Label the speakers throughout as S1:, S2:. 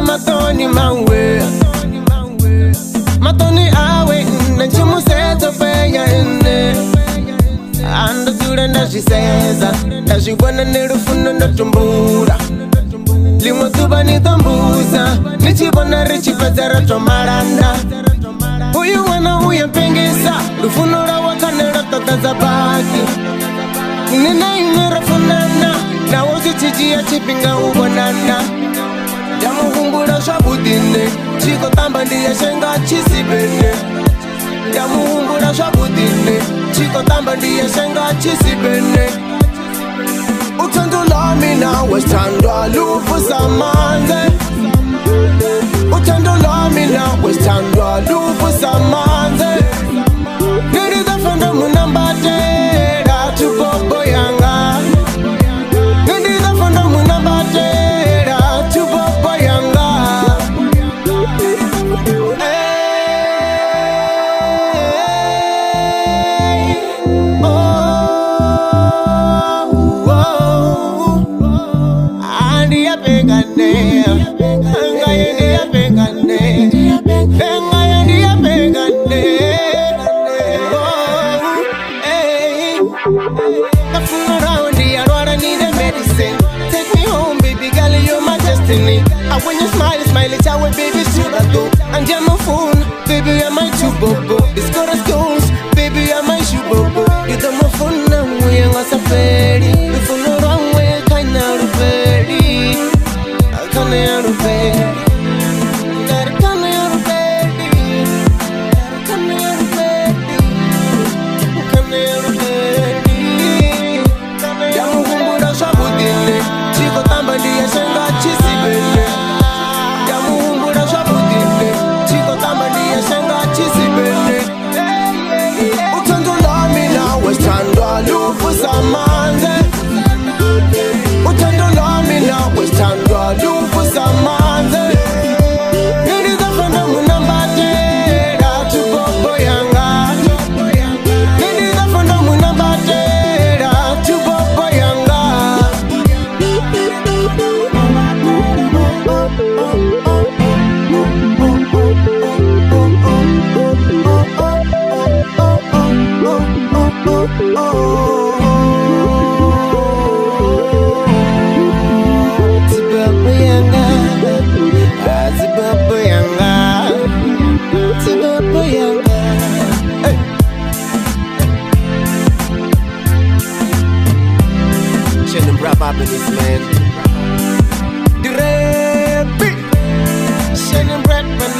S1: matoni mawe matoni awe nchimuseto feya ene anda zure ndazviseza ndazvibona nerufuno ndotumbura limwe tuba nitambuza nichibona richipedza ratwamalanda uyu mwana uyapengesa rufuno rawakanela takaza baki nina ine rafunana nawo zichichiya chipinga ubonana ndamuhumbula zvabudine chikotamba ndiyeshenga chisibene ndamuhumbula zvabudine chikotamba ndiyeshenga chisibene uthando lami nawe sithandwa luvusa manze uthando lami nawe sithandwa luvusa manze nilizafanda munambatela tubobo yanga nilizafanda munambatela tubobo yanga When you smile, smile it out, baby, should I do? And you're my phone, baby, I'm my chubobo. This got us goes, baby, I'm my chubobo. You don't my phone now, we ain't got a ferry. If you're the wrong way, kind of ferry. I can't have a ferry. This man, the repeat, shining bright when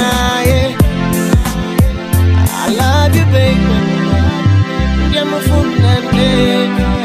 S1: I love you, baby. You're my fool and